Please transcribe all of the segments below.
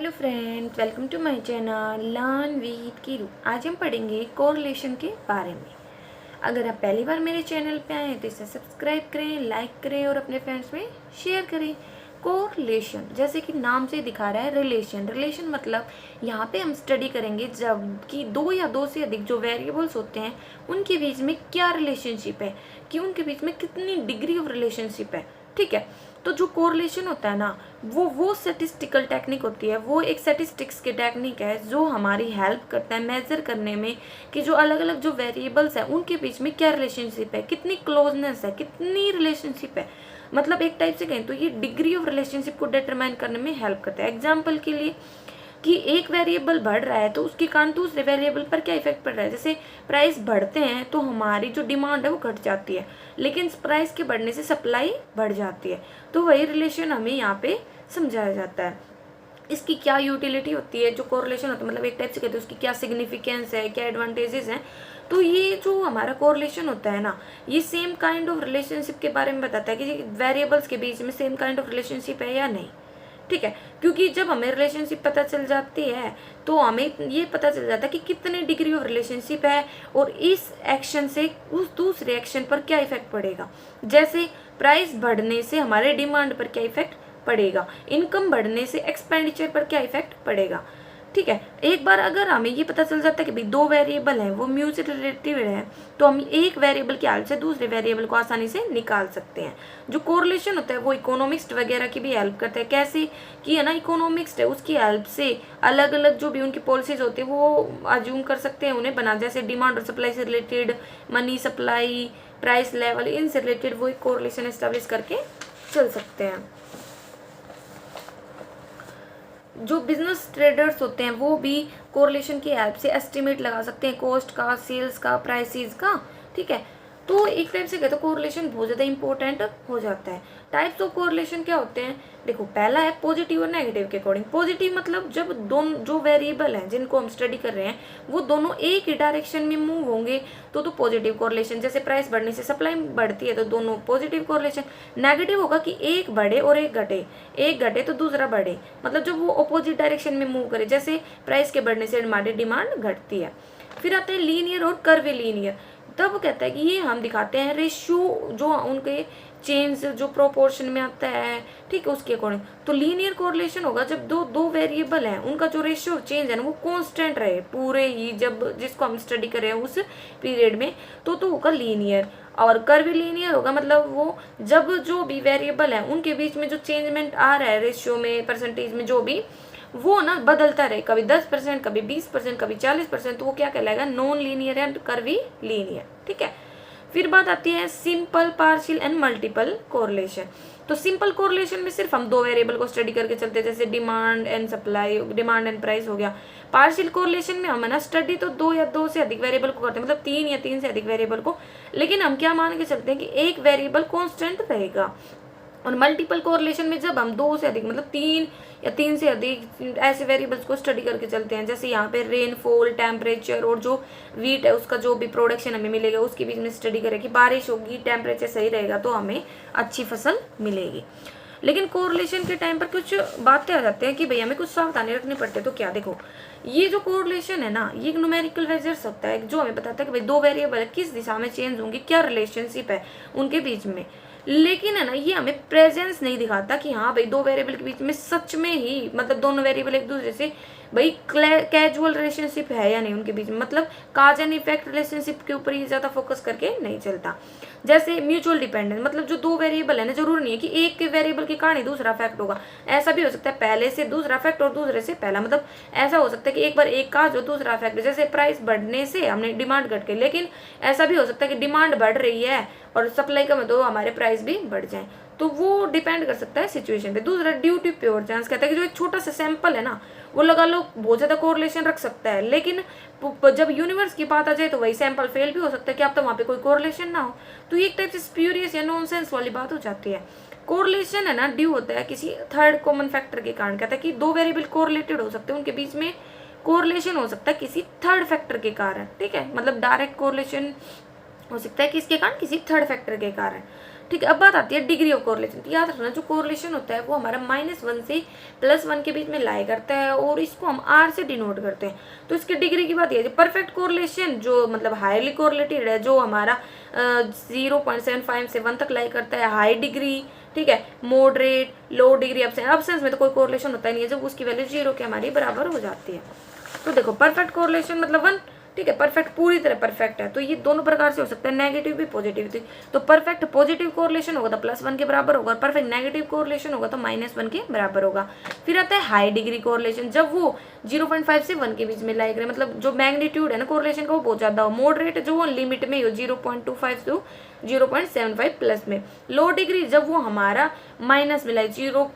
Hello friends, welcome to my channel learn with Keeru. आज हम पढ़ेंगे कोरिलेशन के बारे में। अगर आप पहली बार मेरे चैनल पे आए हैं तो इसे सब्सक्राइब करें, लाइक करें और अपने फ्रेंड्स में शेयर करें। कोरिलेशन जैसे कि नाम से दिखा रहा है रिलेशन मतलब यहाँ पे हम स्टडी करेंगे जब कि दो या दो से अधिक जो वेरिएबल्स होते हैं उनके बीच में क्या रिलेशनशिप है, कि उनके बीच में कितनी डिग्री ऑफ रिलेशनशिप है। ठीक है, तो जो कोरिलेशन होता है ना वो स्टैटिस्टिकल टेक्निक होती है। वो एक स्टैटिस्टिक्स की टेक्निक है जो हमारी हेल्प करता है मेजर करने में कि जो अलग अलग जो वेरिएबल्स हैं उनके बीच में क्या रिलेशनशिप है, कितनी क्लोजनेस है, कितनी रिलेशनशिप है। मतलब एक टाइप से कहें तो ये डिग्री ऑफ रिलेशनशिप को डिटरमाइन करने में हेल्प करता है। एग्जाम्पल के लिए कि एक वेरिएबल बढ़ रहा है तो उसके कारण दूसरे वेरिएबल पर क्या इफेक्ट पड़ रहा है। जैसे प्राइस बढ़ते हैं तो हमारी जो डिमांड है वो घट जाती है, लेकिन प्राइस के बढ़ने से सप्लाई बढ़ जाती है। तो वही रिलेशन हमें यहाँ पे समझाया जाता है। इसकी क्या यूटिलिटी होती है, जो कोरिलेशन होता है मतलब एक टाइप से कहते हैं उसकी क्या सिग्निफिकेंस है, क्या एडवांटेजेस हैं। तो ये जो हमारा कोरिलेशन होता है ना, ये सेम काइंड ऑफ रिलेशनशिप के बारे में बताता है कि वेरिएबल्स के बीच में सेम काइंड ऑफ रिलेशनशिप है या नहीं। ठीक है, क्योंकि जब हमें रिलेशनशिप पता चल जाती है तो हमें ये पता चल जाता है कि कितने डिग्री ऑफ रिलेशनशिप है और इस एक्शन से उस दूसरे एक्शन पर क्या इफेक्ट पड़ेगा। जैसे प्राइस बढ़ने से हमारे डिमांड पर क्या इफेक्ट पड़ेगा, इनकम बढ़ने से एक्सपेंडिचर पर क्या इफेक्ट पड़ेगा। ठीक है, एक बार अगर हमें ये पता चल जाता है कि भाई दो वेरिएबल हैं वो म्यूचुअली रिलेटेड है तो हम एक वेरिएबल की हेल्प से दूसरे वेरिएबल को आसानी से निकाल सकते हैं। जो कोरिलेशन होता है वो इकोनॉमिक्स वगैरह की भी हेल्प करता है। कैसे कि है ना, इकोनॉमिक्स है उसकी हेल्प से अलग अलग जो भी उनकी पॉलिसीज होती है वो अज्यूम कर सकते हैं, उन्हें बना, जैसे डिमांड और सप्लाई से related, money supply, price level, इनसे रिलेटेड वो एक कोरिलेशन एस्टेब्लिश करके चल सकते हैं। जो बिजनेस ट्रेडर्स होते हैं वो भी कोरिलेशन की हेल्प से एस्टिमेट लगा सकते हैं कॉस्ट का, सेल्स का, प्राइसेस का। ठीक है, तो एक टाइप से कहते हैं कोरिलेशन बहुत ज़्यादा इंपॉर्टेंट हो जाता है। टाइप्स ऑफ कोरिलेशन क्या होते हैं, देखो पहला है पॉजिटिव और नेगेटिव के अकॉर्डिंग। पॉजिटिव मतलब जब दोनों जो वेरिएबल हैं जिनको हम स्टडी कर रहे हैं वो दोनों एक ही डायरेक्शन में मूव होंगे तो पॉजिटिव कोरिलेशन। जैसे प्राइस बढ़ने से सप्लाई बढ़ती है तो दोनों पॉजिटिव कोरिलेशन। नेगेटिव होगा कि एक बढ़े और एक घटे, एक घटे तो दूसरा बढ़े, मतलब जब वो अपोजिट डायरेक्शन में मूव करे, जैसे प्राइस के बढ़ने से हमारी डिमांड घटती है। फिर आते हैं लीनियर और कर्वीलिनियर। तब वो कहता है कि ये हम दिखाते हैं रेशियो जो उनके चेंज जो प्रोपोर्शन में आता है, ठीक है, उसके अकॉर्डिंग। तो लीनियर कोरिलेशन होगा जब दो वेरिएबल हैं उनका जो रेशियो चेंज है ना वो कांस्टेंट रहे पूरे ही जब जिसको हम स्टडी कर रहे हैं उस पीरियड में, तो होगा लीनियर। और कर्वीलिनियर होगा मतलब वो जब जो भी वेरिएबल है उनके बीच में जो चेंजमेंट आ रहा है रेशियो में, परसेंटेज में, जो भी वो ना बदलता रहे, कभी 10%, कभी 20%, कभी 40%, तो वो क्या कहलाएगा, non linear and curvy linear. ठीक है, फिर बात आती है simple, partial and multiple correlation. तो सिंपल कोरिलेशन में सिर्फ हम दो वेरिएबल को स्टडी करके चलते हैं, जैसे demand and supply, demand and price हो गया। पार्शियल कोरिलेशन में हम है ना स्टडी तो दो या दो से अधिक वेरिएबल को करते हैं, मतलब तीन या तीन से अधिक वेरिएबल को, लेकिन हम क्या मान के चलते हैं कि एक वेरिएबल कांस्टेंट रहेगा। और मल्टीपल कोरिलेशन में जब हम दो से अधिक मतलब तीन या तीन से अधिक ऐसे वेरिएबल्स को स्टडी करके चलते हैं, जैसे यहाँ पे रेनफॉल, टेम्परेचर और जो वीट है उसका जो भी प्रोडक्शन हमें मिलेगा उसके बीच में स्टडी करें कि बारिश होगी, टेम्परेचर सही रहेगा तो हमें अच्छी फसल मिलेगी। लेकिन कोरिलेशन के टाइम पर कुछ बातें आ जाती हैं कि भैया हमें कुछ सावधानी रखनी पड़ती है। तो क्या, देखो ये जो कोरिलेशन है ना ये एक न्यूमेरिकल मेजर्स होता है जो हमें बताता है कि भाई दो वेरिएबल किस दिशा में चेंज होंगे, क्या रिलेशनशिप है उनके बीच में। लेकिन है ना ये हमें प्रेजेंस नहीं दिखाता कि हाँ भाई दो वेरिएबल के बीच में सच में ही मतलब दोनों वेरिएबल एक दूसरे से भाई कैजुअल रिलेशनशिप है या नहीं उनके बीच में, मतलब काज एंड इफेक्ट रिलेशनशिप के ऊपर ही ज्यादा फोकस करके नहीं चलता। जैसे म्यूचुअल डिपेंडेंस मतलब जो दो वेरिएबल है ना, जरूरी नहीं है कि एक के वेरिएबल के कारण ही दूसरा इफेक्ट होगा। ऐसा भी हो सकता है पहले से दूसरा इफेक्ट और दूसरे से पहला, मतलब ऐसा हो सकता है कि एक बार एक का जो दूसरा इफेक्ट, जैसे प्राइस बढ़ने से हमने डिमांड घट गई, लेकिन ऐसा भी हो सकता है कि डिमांड बढ़ रही है और सप्लाई कम है तो हमारे प्राइस भी बढ़ जाए। तो वो डिपेंड कर सकता है सिचुएशन पे। दूसरा ड्यू टू प्योर चांस कहता है कि जो एक छोटा सा सैंपल है ना वो लगा लो बहुत ज्यादा कोरिलेशन रख सकता है, लेकिन जब यूनिवर्स की बात आ जाए तो वही सैंपल फेल भी हो सकता है कि अब तो वहां पे कोई कोरिलेशन ना हो। तो ये एक टाइप से स्प्यूरियस या नॉनसेंस वाली बात हो जाती है। कोरिलेशन है ना ड्यू होता है किसी थर्ड कॉमन फैक्टर के कारण। कहता है कि दो वेरिएबल कोरिलेटेड हो सकते हैं, उनके बीच में कोरिलेशन हो सकता है किसी थर्ड फैक्टर के कारण। ठीक है, मतलब डायरेक्ट कोरिलेशन हो सकता है किसके कारण, किसी थर्ड फैक्टर के कारण। ठीक है। अब बात आती है डिग्री ऑफ कोरिलेशन। तो याद रखना जो कोरिलेशन होता है वो हमारा -1 से +1 के बीच में लाई करता है और इसको हम R से डिनोट करते हैं। तो इसकी डिग्री की बात ये है परफेक्ट कोरिलेशन जो मतलब हाईली कोरिलेटेड है, जो हमारा 0.75 से 1 तक लाई करता है, हाई डिग्री, ठीक है, मॉडरेट, लो डिग्री, अब्सेंस में तो कोई कोरिलेशन होता ही नहीं है जब उसकी वैल्यू 0 के हमारी बराबर हो जाती है। तो देखो परफेक्ट कोरिलेशन मतलब 1, ठीक है, परफेक्ट पूरी तरह परफेक्ट है। तो ये दोनों प्रकार से हो सकता है, नेगेटिव भी पॉजिटिव भी। तो परफेक्ट पॉजिटिव कोरिलेशन होगा तो +1 के बराबर होगा और परफेक्ट नेगेटिव कोरिलेशन होगा तो -1 के बराबर होगा। फिर आता है हाई डिग्री कोरिलेशन, जब वो 0.5 से 1 के बीच में लाई करे, मतलब जो मैग्नीट्यूड है ना कोरिलेशन का वो बहुत ज़्यादा हो। मॉडरेट जो वो लिमिट में हो 0.25 टू 0.75 प्लस में। लो डिग्री जब वो हमारा माइनस में लाए 0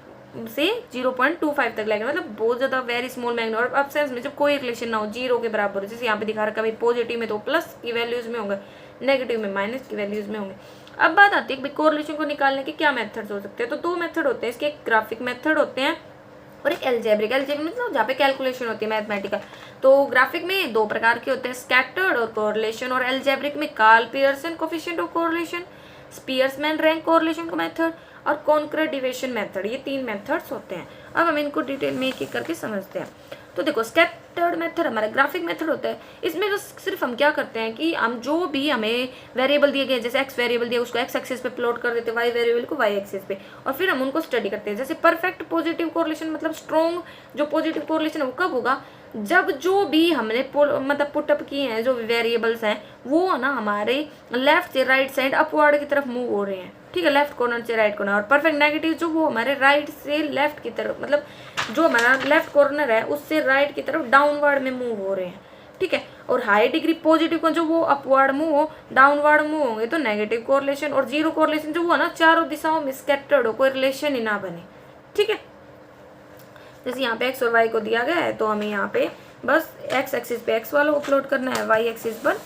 से 0.25 तक लगेगा, मतलब बहुत ज़्यादा वेरी स्मॉल मैग्नीट्यूड। और अब्सेंस में जब कोई रिलेशन ना हो, 0 के बराबर हो, जैसे यहाँ पे दिखा रखा है पॉजिटिव में तो प्लस की वैल्यूज में होंगे, नेगेटिव में माइनस की वैल्यूज में होंगे। अब बात आती है कि कोरिलेशन को निकालने के क्या मेथड्स हो सकते हैं। तो 2 मेथड होते हैं इसके, एक ग्राफिक मेथड होते हैं और एक एल्जेब्रिक। एल्जेब्रिक मतलब जहाँ पे कैलकुलेशन होती है मैथमेटिकल। तो ग्राफिक में 2 प्रकार के होते हैं, स्कैटर्ड और कोरिलेशन, और एल्जेब्रिक में Karl Pearson coefficient of correlation, Spearman's rank correlation का मेथड और कॉन्क्रीट डिविजन मेथड। ये 3 मेथड्स होते हैं। अब हम इनको डिटेल में एक एक करके समझते हैं। तो देखो स्कैटर्ड मेथड हमारा ग्राफिक मेथड होता है। इसमें तो सिर्फ हम क्या करते हैं कि हम जो भी हमें वेरिएबल दिए गए, जैसे x वेरिएबल दिया उसको x एक्सिस पे प्लॉट कर देते हैं, y वेरिएबल को y एक्सिस पे, और फिर हम उनको स्टडी करते हैं। जैसे परफेक्ट पॉजिटिव कोरिलेशन मतलब स्ट्रॉन्ग जो पॉजिटिव कोरिलेशन है वो कब होगा, जब जो भी हमने मतलब पुटअप किए हैं जो वेरिएबल्स हैं वो ना हमारे लेफ्ट से राइट साइड अपवर्ड की तरफ मूव हो रहे हैं, ठीक है, लेफ्ट कॉर्नर से राइट कॉर्नर। और परफेक्ट नेगेटिव जो वो हमारे राइट से लेफ्ट की तरफ, मतलब जो हमारा लेफ्ट कॉर्नर है उससे राइट की तरफ डाउनवर्ड में मूव हो रहे हैं, ठीक है। और हाई डिग्री पॉजिटिव को जो वो अपवर्ड मूव हो, डाउनवर्ड मूव होंगे तो नेगेटिव कोरिलेशन। और जीरो कोरिलेशन जो हुआ ना चारों दिशाओं में स्कैटर्ड हो, कोई रिलेशन ही ना बने, ठीक है। जैसे यहाँ पे x और y को दिया गया है तो हमें यहाँ पे बस x एक्सिस पे x वालों को प्लॉट करना है, y एक्सिस पर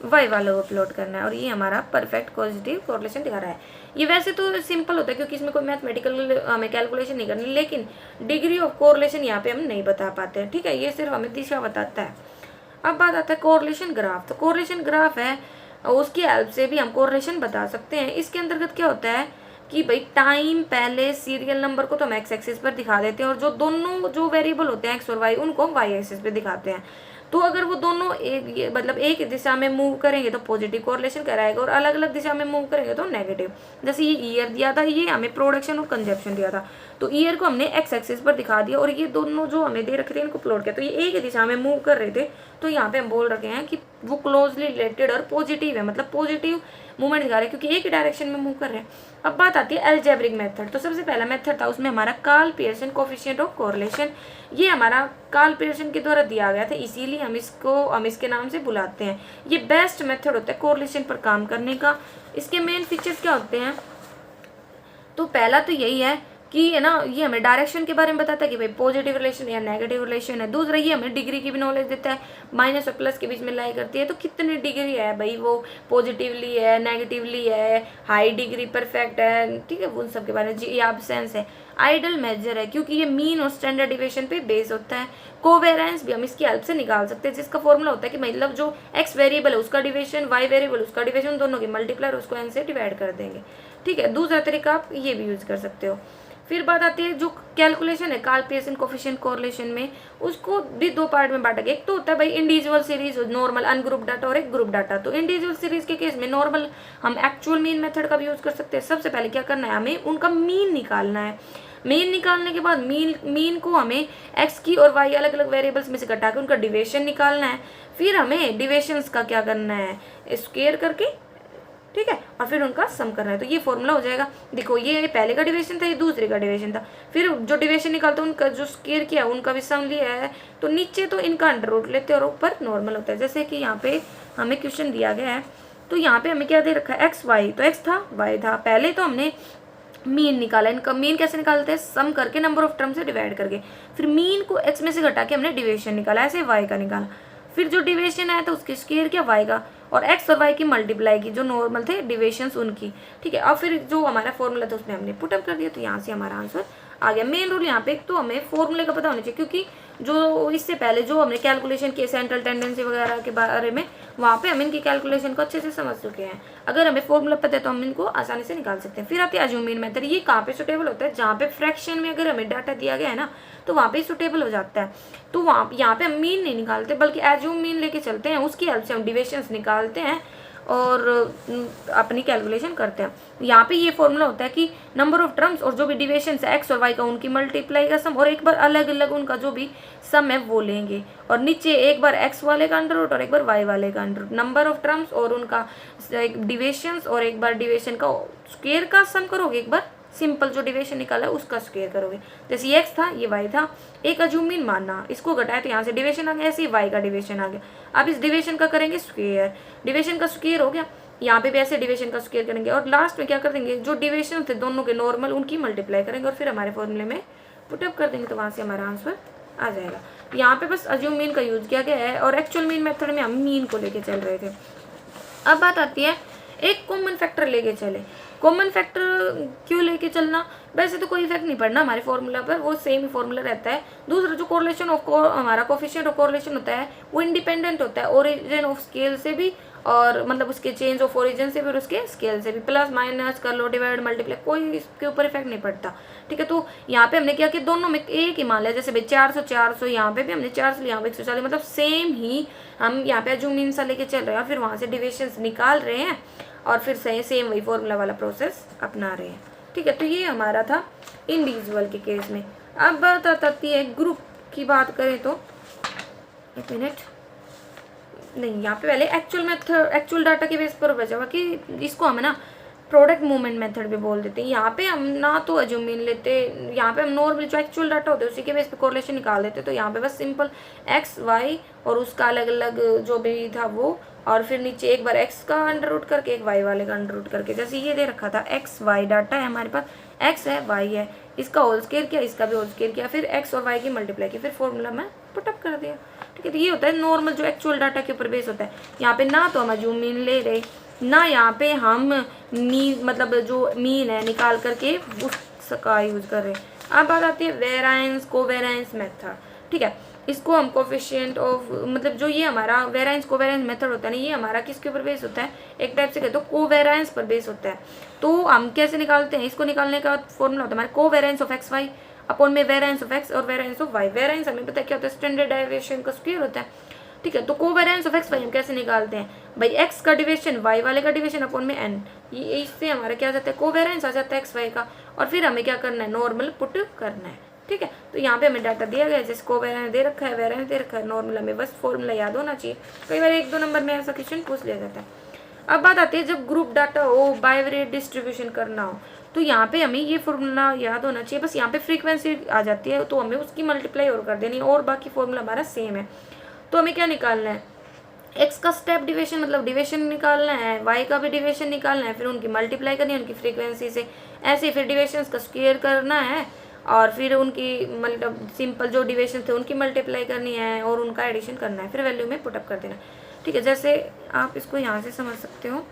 y वालों को प्लॉट करना है, और ये हमारा परफेक्ट पॉजिटिव कोरिलेशन दिखा रहा है। ये वैसे तो सिंपल होता है क्योंकि इसमें कोई मैथमेटिकल हमें कैलकुलेशन नहीं करनी, लेकिन डिग्री ऑफ कोरिलेशन यहाँ पे हम नहीं बता पाते हैं, ठीक है। ये सिर्फ हमें दिशा बताता है। अब बात आता है कोरिलेशन ग्राफ। तो कोरिलेशन ग्राफ है उसकी हेल्प से भी हम कोरिलेशन बता सकते हैं। इसके अंतर्गत क्या होता है कि भाई टाइम पहले सीरियल नंबर को तो हम x एक्सिस पर दिखा देते हैं और जो दोनों जो वेरिएबल होते हैं x और y उनको हम y एक्सिस पे दिखाते हैं। तो अगर वो दोनों एक मतलब एक दिशा में मूव करेंगे तो पॉजिटिव कोरिलेशन कराएगा और अलग अलग दिशा में मूव करेंगे तो नेगेटिव। जैसे ये ईयर दिया था, ये हमें प्रोडक्शन और कंजप्शन दिया था, तो ईयर को हमने x एक्सिस पर दिखा दिया और ये दोनों जो हमें दे रखे थे इनको प्लॉट किया, तो ये एक दिशा में मूव कर रहे थे। तो यहाँ पे हम बोल रखे हैं कि वो क्लोजली रिलेटेड और पॉजिटिव है, मतलब पॉजिटिव मूवमेंट दिखा रहे हैं क्योंकि एक ही डायरेक्शन में मूव कर रहे हैं। अब बात आती है एल्जेब्रिक मेथड। तो सबसे पहला मेथड था उसमें हमारा Karl Pearson coefficient of correlation. ये हमारा कार्ल पियर्सन के द्वारा दिया गया था, इसीलिए हम इसके नाम से बुलाते हैं। ये बेस्ट मेथड होता है कोरिलेशन पर काम करने का। इसके मेन फीचर्स क्या होते हैं, तो पहला तो यही है कि है ना ये हमें डायरेक्शन के बारे में बताता है कि भाई पॉजिटिव रिलेशन या नेगेटिव रिलेशन है। दूसरा ये हमें डिग्री की भी नॉलेज देता है, माइनस और प्लस के बीच में लाई करती है तो कितनी डिग्री है भाई, वो पॉजिटिवली है, नेगेटिवली है, हाई डिग्री परफेक्ट है, ठीक है, उन सब के बारे में। ये एब्सेंस है, आइडल मेजर है क्योंकि ये मीन और स्टैंडर्ड डिविएशन पे बेस होता है। कोवेरेंस भी हम इसकी हेल्प से निकाल सकते हैं जिसका फॉर्मूला होता है कि मतलब जो x वेरिएबल है उसका डिविएशन, y वेरिएबल उसका डिविएशन, दोनों की मल्टीप्लाई उसको n से डिवाइड कर देंगे, ठीक है। दूसरा तरीका आप ये भी यूज कर सकते हो। फिर बात आती है जो कैलकुलेशन है कार्ल पियर्सन कोफिशिएंट कोरिलेशन में, उसको भी 2 पार्ट में बांटा गया। एक तो होता है भाई individual series, normal ungroup data, और एक ग्रुप डाटा। तो इंडिविजुअल सीरीज के केस में नॉर्मल हम एक्चुअल मीन मेथड का भी यूज कर सकते हैं। सबसे पहले क्या करना है, हमें उनका मीन निकालना है। मीन निकालने के बाद मीन को हमें x की और y अलग अलग वेरिएबल्स में से घटा के उनका डिविएशन निकालना है। फिर हमें डिविएशंस का क्या करना है, स्क्वायर करके, ठीक है, और फिर उनका सम करना है। तो ये फॉर्मूला हो जाएगा। देखो ये पहले का डिविएशन था, ये दूसरे का डिविएशन था। फिर जो डिविएशन निकालते हैं उनका जो स्क्वायर किया उनका भी सम लिया है, तो नीचे तो इनका अंडर रूट लेते हैं और ऊपर नॉर्मल होता है। जैसे कि यहाँ पे हमें क्वेश्चन दिया गया है, तो यहाँ पे हमें क्या दे रखा है, एक्स वाई, तो एक्स था वाई था। पहले तो हमने मीन निकाला, इनका मीन कैसे निकालते हैं, सम करके नंबर ऑफ टर्म से डिवाइड करके। फिर मीन को एक्स में से घटा के हमने डिविएशन निकाला, ऐसे वाई का निकाला। फिर जो डिविएशन आया था उसके स्क्वायर किया वाई का, और एक्स और वाई की मल्टीप्लाई की, जो नॉर्मल थे डिविएशंस उनकी, ठीक है। और फिर जो हमारा फॉर्मूला था उसमें हमने पुटअप कर दिया, तो यहाँ से हमारा आंसर आ गया। मेन रूल यहाँ पे एक तो हमें फॉर्मूले का पता होना चाहिए, क्योंकि जो इससे पहले जो हमने कैलकुलेशन किए सेंट्रल टेंडेंसी वगैरह के बारे में वहाँ पे हम इनकी कैलकुलेशन को अच्छे से समझ चुके हैं। अगर हमें फॉर्मूला पता है तो हम इनको आसानी से निकाल सकते हैं। फिर आती है अज्यूम मीन मेथड। ये कहाँ पे सुटेबल होता है, जहाँ पे फ्रैक्शन में अगर हमें डाटा दिया गया है ना तो वहाँ पे सुटेबल हो जाता है। तो वहाँ यहाँ पे हम मीन नहीं निकालते बल्कि एज्यूम मीन लेके चलते हैं, उसकी हेल्प से हम डिविएशंस निकालते हैं और अपनी कैलकुलेशन करते हैं। यहाँ पे ये फॉर्मूला होता है कि नंबर ऑफ टर्म्स और जो भी डिविएशन है एक्स और वाई का उनकी मल्टीप्लाई का सम, और एक बार अलग अलग उनका जो भी सम है वो लेंगे, और नीचे एक बार एक्स वाले का अंडर रूट और एक बार वाई वाले का under root, number of terms और उनका डिविएशंस और एक बार डिविएशन का स्क्वायर का सम करोगे, एक बार सिंपल जो डिविएशन निकाला है उसका स्क्वायर करोगे। जैसे ये एक्स था ये वाई था, एक अज्यूम मीन मानना, इसको घटाए तो यहाँ से डिविएशन आ गया, ऐसे ही वाई का डिविएशन आ गया। अब इस डिविएशन का करेंगे स्क्वायर, डिविएशन का स्क्वायर हो गया, यहाँ पे भी ऐसे डिविएशन का स्क्वायर करेंगे, और लास्ट में क्या कर देंगे, जो डिविएशन थे दोनों के नॉर्मल उनकी मल्टीप्लाई करेंगे और फिर हमारे फॉर्मूले में पुटअप कर देंगे, तो वहाँ से हमारा आंसर आ जाएगा। यहाँ पे बस अज्यूम मीन का यूज किया गया है और एक्चुअल मीन मेथड में हम मीन को लेके चल रहे थे। अब बात आती है एक कॉमन फैक्टर लेके चले। कॉमन फैक्टर क्यों लेके चलना, वैसे तो कोई इफेक्ट नहीं पड़ना हमारे फॉर्मूला पर, वो सेम ही फॉर्मूला रहता है। दूसरा जो कोरिलेशन ऑफ हमारा कोफिशिएंट ऑफ कोरिलेशन होता है वो इंडिपेंडेंट होता है ओरिजिन ऑफ स्केल से भी, और मतलब उसके चेंज ऑफ ओरिजिन से भी और उसके स्केल से भी, प्लस माइनस कर लो डिवाइड मल्टीप्लाई, कोई इसके ऊपर इफेक्ट नहीं पड़ता। ठीक है, तो यहाँ पे हमने क्या कि दोनों में एक ही मान लिया, जैसे भाई 400 यहाँ पे भी हमने 400 यहाँ पे 140, मतलब सेम ही हम यहाँ पे अज्यूम मीन सा लेके चल रहे हैं, फिर वहाँ से डिविएशंस निकाल रहे हैं और फिर सेम वही फॉर्मूला वाला प्रोसेस अपना रहे हैं। ठीक है, तो ये हमारा था इंडिविजुअल के केस में। अब बात आती है ग्रुप की, बात करें तो एक मिनट, नहीं यहाँ पे पहले एक्चुअल मेथड एक्चुअल डाटा के बेस पर बचा हुआ कि इसको हम ना प्रोडक्ट मूवमेंट मेथड भी बोल देते हैं। यहाँ पे हम ना तो अज्यूम मीन लेते, यहाँ पे हम नॉर्मल जो एक्चुअल डाटा होते हैं उसी के बेस पे कोरिलेशन निकाल देते, तो यहाँ पे बस सिंपल एक्स वाई और उसका अलग अलग जो भी था वो, और फिर नीचे एक बार एक्स का अंडर रूट करके एक वाई वाले का अंडर रूट करके, जैसे ये दे रखा था एक्स वाई डाटा है हमारे पास, एक्स है वाई है, इसका होल स्क्वायर किया, इसका भी होल स्क्वायर किया, फिर एक्स और वाई की मल्टीप्लाई की, फिर फॉर्मूला में पुटअप कर दिया। ठीक है, तो ये होता है नॉर्मल जो एक्चुअल डाटा के ऊपर बेस होता है। यहाँ पे ना तो हम अज्यूम मीन ले रहे ना यहाँ पे हम मीन मतलब जो मीन है निकाल करके उसका यूज कर रहे हैं। अब बात आती है वेरायंस कोवेरियंस मेथड। ठीक है, इसको हम कोफिशिएंट ऑफ मतलब जो ये हमारा वेरायंस कोवेरियंस मेथड होता है ना, ये हमारा किसके ऊपर बेस होता है, एक टाइप से कहते हो कोवेरियंस पर बेस होता है। तो हम कैसे निकालते हैं इसको, निकालने का फॉर्मूला होता है हमारा covariance of X Y upon में वेरियंस ऑफ एक्स और वेरियंस ऑफ वाई। वेरियंस हमें पता है क्या होता है, स्टैंडर्ड डेविएशन का स्क्वायर होता है। ठीक है, तो कोवेरियंस ऑफ एक्स वाई हम कैसे निकालते हैं भाई, एक्स का डिविएशन वाई वाले का डिविएशन अपॉन में एन, ये इससे हमारा क्या आ जाता है कोवेरियंस आ जाता है एक्स वाई का, और फिर हमें क्या करना है नॉर्मल पुट करना है। ठीक है, तो यहाँ पे हमें डाटा दिया गया है, जैसे कोवेरियंस दे रखा है, वेरियंस दे रखा है, नॉर्मल हमें बस फॉर्मूला याद होना चाहिए। कई बार 1-2 नंबर में ऐसा क्वेश्चन पूछ लिया जाता है। अब बात आती है जब ग्रुप डाटा हो बाइवेरिएट डिस्ट्रीब्यूशन करना हो, तो यहाँ पे हमें ये फॉर्मूला याद होना चाहिए, बस यहाँ पे फ्रीक्वेंसी आ जाती है तो हमें उसकी मल्टीप्लाई और कर देनी, और बाकी फॉर्मूला हमारा सेम है। तो हमें क्या निकालना है, एक्स का स्टेप डिविएशन मतलब डिविएशन निकालना है, वाई का भी डिविएशन निकालना है, फिर उनकी मल्टीप्लाई करनी है उनकी फ्रीक्वेंसी से, ऐसे फिर डिविएशंस का स्क्वायर करना है, और फिर उनकी मतलब सिंपल जो डिविएशन थे उनकी मल्टीप्लाई करनी है और उनका एडिशन करना है, फिर वैल्यू में पुटअप कर देना। ठीक है, जैसे आप इसको यहाँ से समझ सकते हो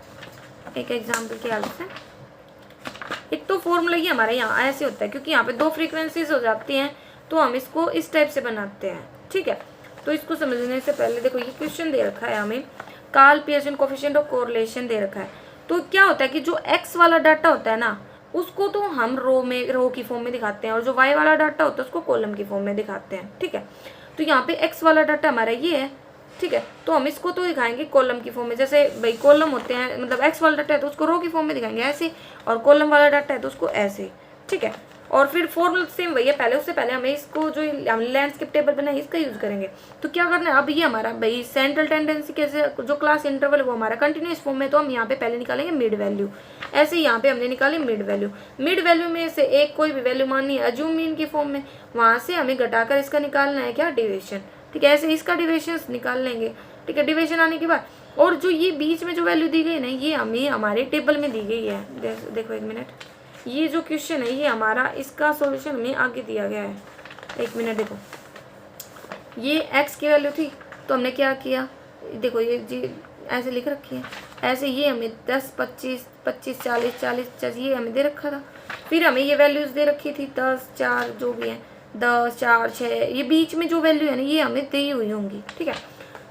एक एग्जाम्पल की हेल्प से। एक तो फॉर्मूला ये हमारा यहाँ ऐसे होता है, क्योंकि यहाँ पे 2 फ्रीक्वेंसीज हो जाती हैं तो हम इसको इस टाइप से बनाते हैं। ठीक है, तो इसको समझने से पहले देखो ये क्वेश्चन दे रखा है हमें, Karl Pearson coefficient of correlation दे रखा है। तो क्या होता है कि जो एक्स वाला डाटा होता है ना उसको तो हम रो की फॉर्म में दिखाते हैं, और जो वाई वाला डाटा होता है उसको कॉलम की फॉर्म में दिखाते हैं। ठीक है, तो यहाँ पे एक्स वाला डाटा हमारा ये है। ठीक है, तो हम इसको तो दिखाएंगे कॉलम की फॉर्म में, जैसे भाई कॉलम होते हैं मतलब एक्स वाला डाटा है तो उसको रो की फॉर्म में दिखाएंगे ऐसे, और कॉलम वाला डाटा है तो उसको ऐसे। ठीक है, और फिर फॉर्मूला सेम वही है, पहले उससे पहले हमें इसको जो हम लैंडस्केप टेबल बनाए इसका यूज करेंगे। तो क्या करना है, अब ये हमारा भाई सेंट्रल टेंडेंसी कैसे जो क्लास इंटरवल वो हमारा कंटिन्यूस फॉर्म में, तो हम यहाँ पे पहले निकालेंगे मिड वैल्यू। ऐसे यहाँ पे हमने निकाली मिड वैल्यू, मिड वैल्यू में से एक कोई भी वैल्यू माननी है अज्यूम मीन की फॉर्म में, वहाँ से हमें घटाकर इसका निकालना है क्या डिविएशन। ठीक है, ऐसे इसका डिविएशन निकाल लेंगे। ठीक है, डिविएशन आने के बाद और जो ये बीच में जो वैल्यू दी गई ना ये हमें हमारे टेबल में दी गई है। देखो एक मिनट, ये जो क्वेश्चन है ये हमारा इसका सॉल्यूशन हमें आगे दिया गया है। एक मिनट देखो, ये x की वैल्यू थी तो हमने क्या किया, देखो ये जी ऐसे लिख रखी है, ऐसे ये हमें 10 25 25 40 40 ये हमें दे रखा था। फिर हमें ये वैल्यूज दे रखी थी 10 4 जो भी है 10 4 6, ये बीच में जो वैल्यू है ना ये हमें दी हुई होंगी। ठीक है,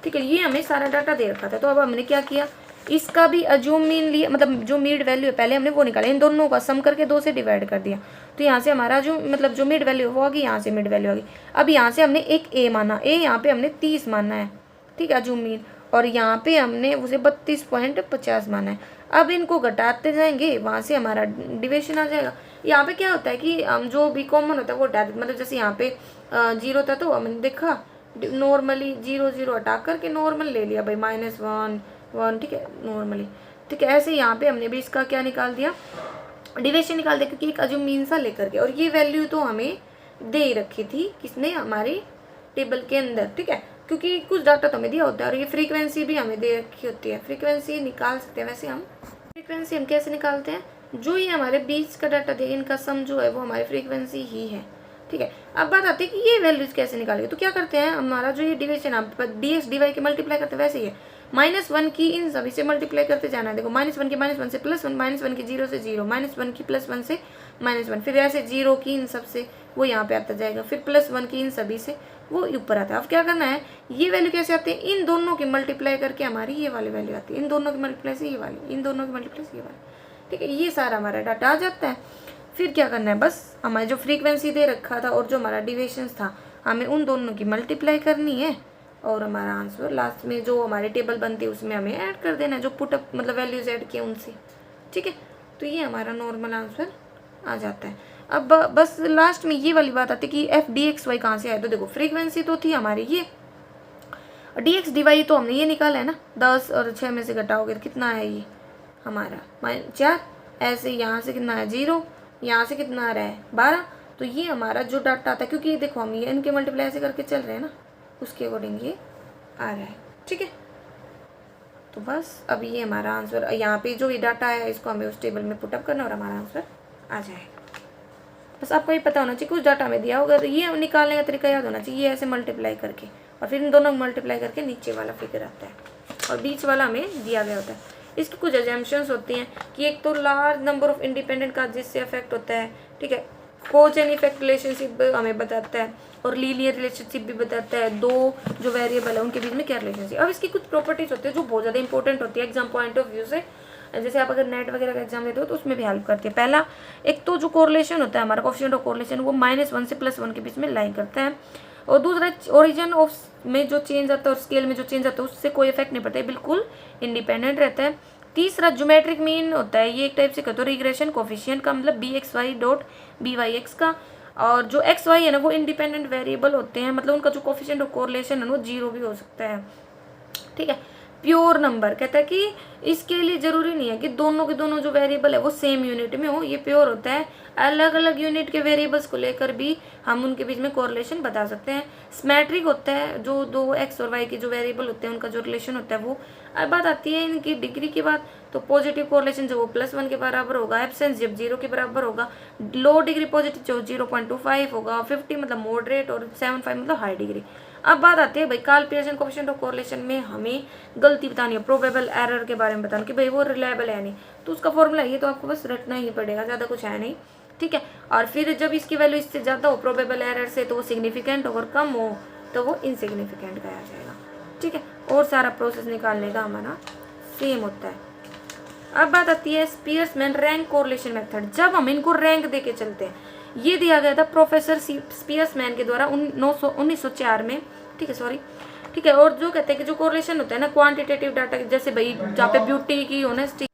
ठीक है, ये हमें सारा डाटा दे रखा था। तो अब हमने क्या किया, इसका भी अज्यूम मीन लिया, मतलब जो मिड वैल्यू है पहले हमने वो निकाला, इन दोनों का सम करके 2 से डिवाइड कर दिया। तो यहाँ से हमारा जो मतलब जो मिड वैल्यू वो आ गई, यहाँ से मिड वैल्यू आ गई। अब यहाँ से हमने एक ए माना, ए यहाँ पे हमने 30 माना है, ठीक है, अज्यूम मीन, और यहाँ पे हमने उसे 32.50 माना है। अब इनको घटाते जाएंगे, वहाँ से हमारा डिविएशन आ जाएगा। यहाँ पे क्या होता है कि हम जो भी कॉमन होता है वो हटा देते, मतलब जैसे यहाँ पे 0 था तो हमने देखा नॉर्मली 0 0 हटा करके नॉर्मल ले लिया भाई, -1 1, ठीक है, नॉर्मली, ठीक है। ऐसे यहाँ पे हमने भी इसका क्या निकाल दिया, डिविएशन निकाल दिया, क्योंकि एक अज्यूम मीन सा लेकर के, और ये वैल्यू तो हमें दे ही रखी थी किसने, हमारी टेबल के अंदर, ठीक है, क्योंकि कुछ डाटा तो हमें दिया होता है, और ये फ्रीक्वेंसी भी हमें दे रखी होती है। फ्रीक्वेंसी निकाल सकते हैं, वैसे हम फ्रीक्वेंसी हम कैसे निकालते हैं, जो ये हमारे बीच का डाटा दिया इनका सम जो है वो हमारी फ्रीक्वेंसी ही है, ठीक है। अब बात आती है कि ये वैल्यूज कैसे निकालेंगे, तो क्या करते हैं, हमारा जो ये डिविएशन हम dx dy के मल्टीप्लाई करते हैं, वैसे ही है, -1 की इन सभी से मल्टीप्लाई करते जाना है। देखो -1 की -1 से +1, -1 की 0 से 0, -1 की +1 से -1, फिर ऐसे 0 की इन सब से वो यहाँ पे आता जाएगा, फिर +1 की इन सभी से वो ऊपर आता है। अब क्या करना है, ये वैल्यू कैसे आती है, इन दोनों की मल्टीप्लाई करके हमारी ये वाली वैल्यू आती है, इन दोनों की मल्टीप्लाई से ये वाली, इन दोनों की मल्टीप्लाई से ये वाली, ठीक है। ये सारा हमारा डाटा आ जाता है। फिर क्या करना है, बस हमारे जो फ्रीक्वेंसी दे रखा था और जो हमारा डिविएशन था, हमें उन दोनों की मल्टीप्लाई करनी है, और हमारा आंसर लास्ट में जो हमारी टेबल बनती है उसमें हमें ऐड कर देना है, जो पुट अप मतलब वैल्यूज ऐड किए उनसे, ठीक है। तो ये हमारा नॉर्मल आंसर आ जाता है। अब बस लास्ट में ये वाली बात आती है कि f/dx/y कहाँ से आए, तो देखो फ्रीक्वेंसी तो थी हमारी ये, dx/dy तो हमने ये निकाला है ना, 10 और 6 में से घटाओगे तो कितना है ये हमारा 4, ऐसे यहाँ से कितना है 0, यहाँ से कितना आ रहा है 12। तो ये हमारा जो डाटा आता है, क्योंकि देखो हम ये इनके मल्टीप्लाई ऐसे करके चल रहे हैं ना, उसके अकॉर्डिंग ये आ रहा है, ठीक है। तो बस अब ये हमारा आंसर, यहाँ पे जो ये डाटा है इसको हमें उस टेबल में पुटअप करना और हमारा आंसर आ जाएगा। बस आपको ये पता होना चाहिए, कुछ डाटा में दिया होगा तो ये निकालने का तरीका याद होना चाहिए, ये ऐसे मल्टीप्लाई करके, और फिर इन दोनों मल्टीप्लाई करके नीचे वाला फिगर आता है, और बीच वाला हमें दिया गया होता है। इसकी कुछ एजम्पशंस होती हैं कि एक तो लार्ज नंबर ऑफ इंडिपेंडेंट का जिससे अफेक्ट होता है, ठीक है, कोज एंड इफेक्ट रिलेशनशिप हमें बताता है, और लीनियर रिलेशनशिप भी बताता है, दो जो वेरिएबल है उनके बीच में क्या रिलेशनशिप। अब इसकी कुछ प्रॉपर्टीज होती है जो बहुत ज़्यादा इंपॉर्टेंट होती है एग्जाम पॉइंट ऑफ व्यू से, जैसे आप अगर नेट वगैरह का एग्जाम देते हो तो उसमें भी हेल्प करती है। पहला, एक तो जो कोरिलेशन होता है हमारा कोएफिशिएंट ऑफ कोरिलेशन, वो -1 से +1 के बीच में लाई करता है, और दूसरा ओरिजिन ऑफ में जो चेंज आता है और स्केल में जो चेंज आता है उससे कोई इफेक्ट नहीं पड़ता है, बिल्कुल इंडिपेंडेंट रहता है। तीसरा, ज्योमेट्रिक मीन होता है, ये एक टाइप से कहते हो रिग्रेशन कोफिशिएंट का, मतलब bxy.byx का, और जो xy है ना वो इंडिपेंडेंट वेरिएबल होते हैं, मतलब उनका जो कोफिशिएंट ऑफ कोरिलेशन है वो 0 भी हो सकता है, ठीक है। प्योर नंबर कहता है कि इसके लिए जरूरी नहीं है कि दोनों के दोनों जो वेरिएबल है वो सेम यूनिट में हो, ये प्योर होता है, अलग अलग यूनिट के वेरिएबल्स को लेकर भी हम उनके बीच में कोरिलेशन बता सकते हैं। सिमेट्रिक होता है, जो दो एक्स और वाई के जो वेरिएबल होते हैं उनका जो रिलेशन होता है वो। अब बात आती है इनकी डिग्री की बात, तो पॉजिटिव कोरिलेशन जो वो +1 के बराबर होगा, एब्सेंस जब 0 के बराबर होगा, लो डिग्री पॉजिटिव जो 0.25 होगा, 50 मतलब मॉडरेट, और 75 मतलब हाई डिग्री। अब बात आती है भाई काल पियर्सन कोएफिशिएंट ऑफ कोरिलेशन में हमें गलती बतानी है, प्रोबेबल एरर के बारे में बताना कि भाई वो रिलायबल है नहीं, तो उसका फॉर्मूला ये तो आपको बस रटना ही पड़ेगा, ज़्यादा कुछ है नहीं, ठीक है। और फिर जब इसकी वैल्यू इससे ज़्यादा हो प्रोबेबल एरर से तो वो सिग्निफिकेंट, और कम हो तो वो इनसिग्निफिकेंट कहा जाएगा, ठीक है। और सारा प्रोसेस निकालने का हमारा सेम होता है। अब बात आती है स्पियर्समैन रैंक कोरिलेशन मेथड, जब हम इनको रैंक दे के चलते हैं, ये दिया गया था प्रोफेसर स्पियर्समैन के द्वारा 1904 में, ठीक है, सॉरी, ठीक है। और जो कहते हैं कि जो कोरिलेशन होता है ना क्वांटिटेटिव डाटा, जैसे भाई जहाँ पे ब्यूटी की ऑनेस्टी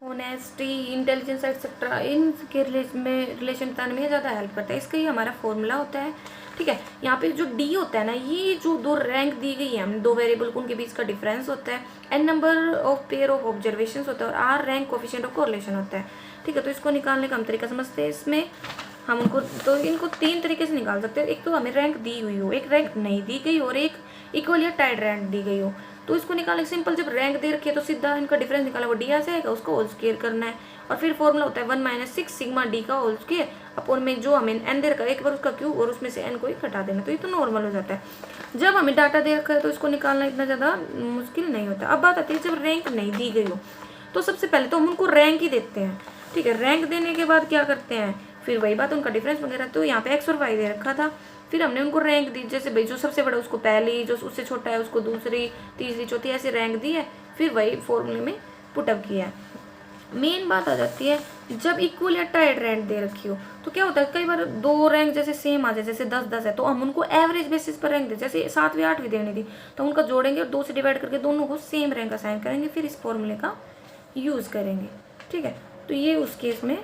इंटेलिजेंस एक्सेट्रा, इनके रिलेशन बताने में ज़्यादा हेल्प करता है, इसका ही हमारा फॉर्मूला होता है, ठीक है। यहाँ पे जो डी होता है ना, ये जो दो रैंक दी गई है हम दो वेरिएबल को, उनके बीच का डिफरेंस होता है, N number of pair of observation होता है, और R rank coefficient of correlation होता है, ठीक है। तो इसको निकालने का हम तरीका समझते हैं। इसमें हम उनको तो इनको 3 तरीके से निकाल सकते हैं, एक तो हमें रैंक दी हुई हो, एक रैंक नहीं दी गई, और एक इक्वल या टाइड रैंक दी गई हो। तो इसको निकालने सिंपल, जब रैंक दे रखी है तो सीधा इनका डिफरेंस निकाला वो डी आ जाएगा, उसको होल स्क्वायर करना है, और फिर फॉर्मूला होता है 1 - 6 सिग्मा डी का होल स्क्वायर अपॉन में जो हमें एन दे रखा है एक बार उसका क्यूब, और उसमें से एन को ही घटा देना, तो ये तो नॉर्मल हो जाता है। जब हमें डाटा दे रखा है तो इसको निकालना इतना ज़्यादा मुश्किल नहीं होता। अब बात आती है जब रैंक नहीं दी गई हो, तो सबसे पहले तो हम उनको रैंक ही देते हैं, ठीक है। रैंक देने के बाद क्या करते हैं, फिर वही बात उनका डिफरेंस वगैरह, तो यहाँ पे एक्स और वाई दे रखा था, फिर हमने उनको रैंक दी, जैसे भाई जो सबसे बड़ा उसको पहली, जो उससे छोटा है उसको दूसरी, तीसरी, चौथी, ऐसे रैंक दी है, फिर वही फॉर्मूले में पुटअप किया है। मेन बात आ जाती है जब इक्वल या टाइड रैंक दे रखी हो तो क्या होता है, कई बार दो रैंक जैसे सेम आ जाए, जैसे 10-10 है तो हम उनको एवरेज बेसिस पर रैंक दे, जैसे 7वीं 8वीं देनी थी तो उनका जोड़ेंगे और 2 से डिवाइड करके दोनों को सेम रैंक असाइन करेंगे, फिर इस फॉर्मूले का यूज़ करेंगे। ठीक है, तो ये उस केस में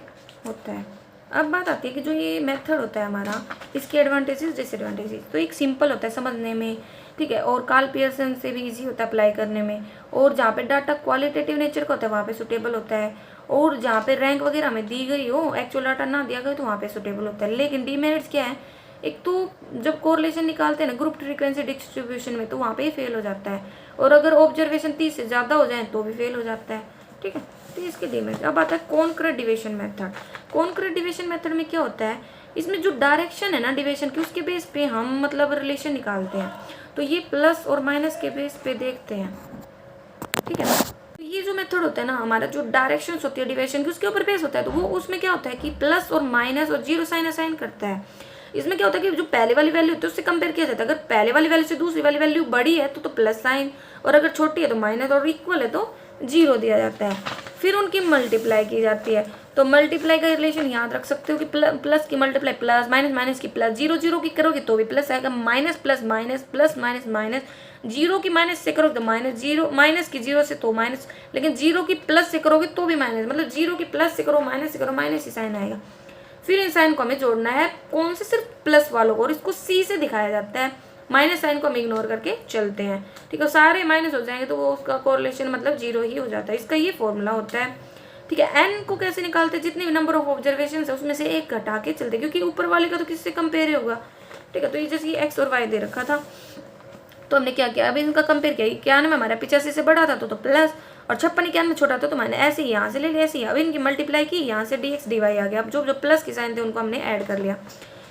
होता है। अब बात आती है कि जो ये मेथड होता है हमारा, इसके एडवांटेजेस डिसएडवांटेजेस, तो एक सिंपल होता है समझने में, ठीक है, और कार्ल पियर्सन से भी इजी होता है अप्लाई करने में, और जहाँ पे डाटा क्वालिटेटिव नेचर का होता है वहाँ पे सुटेबल होता है, और जहाँ पे रैंक वगैरह में दी गई हो, एक्चुअल डाटा ना दिया गया तो वहाँ पे सुटेबल होता है। लेकिन डीमेरिट्स क्या है, एक तो जब कोरिलेशन निकालते हैं ना ग्रुप फ्रीक्वेंसी डिस्ट्रीब्यूशन में तो वहाँ पे ही फेल हो जाता है, और अगर ऑब्जर्वेशन 30 से ज़्यादा हो जाए तो भी फेल हो जाता है। ठीक है, तो इसके डीमेरिट। अब आता है concrete division method. Concrete division method में क्या होता है, इसमें जो डायरेक्शन है ना डिविजन की उसके बेस पे हम मतलब रिलेशन निकालते हैं, तो ये प्लस और माइनस के बेस पे देखते हैं। ठीक है, तो ये जो मेथड होता है ना हमारा, जो डायरेक्शन होती है डिविजन की उसके ऊपर बेस होता है, तो वो उसमें क्या होता है कि प्लस और माइनस और जीरो साइन असाइन करता है। इसमें क्या होता है कि जो पहले वाली वैल्यू होती है उससे कंपेयर किया जाता है, अगर पहले वाली वैल्यू से दूसरी वाली वैल्यू बड़ी है तो प्लस साइन, और अगर छोटी है तो माइनस, और इक्वल है तो जीरो दिया जाता है। फिर उनकी मल्टीप्लाई की जाती है, तो मल्टीप्लाई का रिलेशन याद रख सकते हो कि प्लस की मल्टीप्लाई प्लस, माइनस माइनस की प्लस, जीरो जीरो की करोगे तो भी प्लस आएगा, minus plus minus, plus minus minus, zero की माइनस से करोगे तो माइनस, जीरो माइनस की जीरो से तो माइनस, लेकिन जीरो की प्लस से करोगे तो भी माइनस, मतलब जीरो की प्लस से करो माइनस से करो माइनस ही साइन आएगा। फिर इन साइन को हमें जोड़ना है कौन से, सिर्फ प्लस वालों को, और इसको सी से दिखाया जाता है, माइनस साइन को हम इग्नोर करके चलते हैं। ठीक है, सारे माइनस हो जाएंगे तो वो उसका कोरिलेशन मतलब जीरो ही हो जाता है। इसका ये फॉर्मूला होता है। ठीक है, एन को कैसे निकालते हैं, जितने भी नंबर ऑफ ऑब्जर्वेशन है उसमें से एक घटा के चलते, क्योंकि ऊपर वाले का तो किससे कंपेयर ही होगा। ठीक है, तो ये जैसे ये एक्स और वाई दे रखा था तो हमने क्या किया, अभी इनका कंपेयर किया, 91 हमारा 85 से बड़ा था तो प्लस, और 56 91 छोटा था तो मैंने ऐसे ही यहाँ से ले लिया, ऐसे ही अब इनकी मल्टीप्लाई की, यहाँ से dx dy आ गया। अब जो जो प्लस के साइन थे उनको हमने ऐड कर लिया,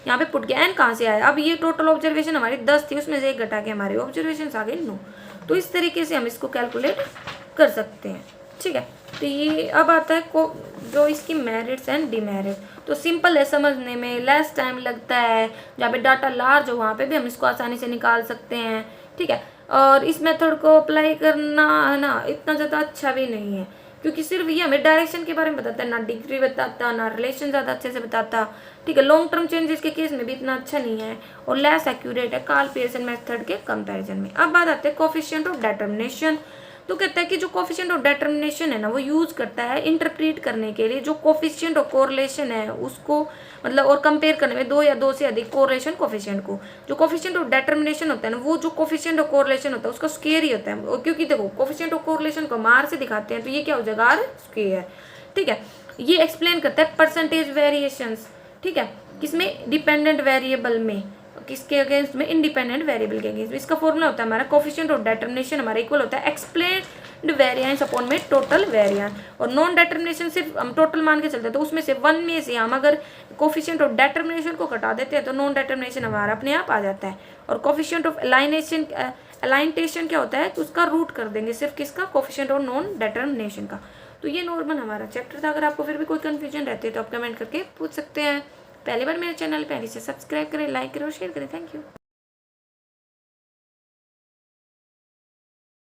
यहाँ पे पुट गया। एन कहाँ से आया, अब ये टोटल ऑब्जर्वेशन हमारी 10 थी उसमें से एक घटा के हमारे ऑब्जर्वेशन आ गए 9। तो इस तरीके से हम इसको कैलकुलेट कर सकते हैं। ठीक है, तो ये अब आता है जो इसकी मेरिट्स एंड डिमेरिट। तो सिंपल है समझने में, लेस टाइम लगता है, जहाँ पे डाटा लार्ज हो वहाँ पे भी हम इसको आसानी से निकाल सकते हैं। ठीक है, और इस मेथड को अप्लाई करना है ना इतना ज़्यादा अच्छा भी नहीं है, क्योंकि सिर्फ ये हमें डायरेक्शन के बारे में बताता है, ना डिग्री बताता, ना रिलेशन ज़्यादा अच्छे से बताता। ठीक है, लॉन्ग टर्म चेंजेस के केस में भी इतना अच्छा नहीं है, और लेस एक्यूरेट है कार्ल पियर्सन मेथड के कंपैरिजन में। अब बात आते हैं कोफिशिएंट ऑफ डिटरमिनेशन। तो कहता है कि जो कोफिशिएंट ऑफ डिटरमिनेशन है ना वो यूज करता है इंटरप्रेट करने के लिए जो कोफिशिएंट ऑफ कोरिलेशन है उसको, मतलब और कंपेयर करने में दो या दो से अधिक कोरिलेशन कोफिशिएंट को। जो कोफिशिएंट ऑफ डिटरमिनेशन होता है ना वो जो कोफिशिएंट ऑफ कोरिलेशन होता है उसका स्क्वायर ही होता है, और क्योंकि देखो कोफिशिएंट ऑफ कोरिलेशन को मार से दिखाते हैं तो ये क्या हो जाएगा, आर स्क्वायर। ठीक है, ये एक्सप्लेन करता है परसेंटेज वेरिएशंस। ठीक है, किसमें, डिपेंडेंट वेरिएबल में, किसके अगेंस्ट में, इंडिपेंडेंट वेरिएबल के अगेंस्ट। इसका फॉर्मूला होता है हमारा कोफिशिएंट ऑफ डिटरमिनेशन हमारा इक्वल होता है एक्सप्लेन्ड वेरिएंस अपॉन में टोटल वेरिएंस, और नॉन डिटरमिनेशन सिर्फ हम टोटल मान के चलते हैं तो उसमें से 1 में से हम अगर कोफिशिएंट ऑफ डिटरमिनेशन को घटा देते हैं तो नॉन डिटरमिनेशन हमारा अपने आप आ जाता है। और कोफिशिएंट ऑफ अलाइनेशन क्या होता है कि उसका रूट कर देंगे सिर्फ किसका, कोफिशिएंट ऑफ नॉन डिटरमिनेशन का। तो ये नॉर्मल हमारा चैप्टर था। अगर आपको फिर भी कोई कंफ्यूजन रहती है तो आप कमेंट करके पूछ सकते हैं। पहली बार मेरे चैनल पे आगे से सब्सक्राइब करें, लाइक करें और शेयर करें। Thank you.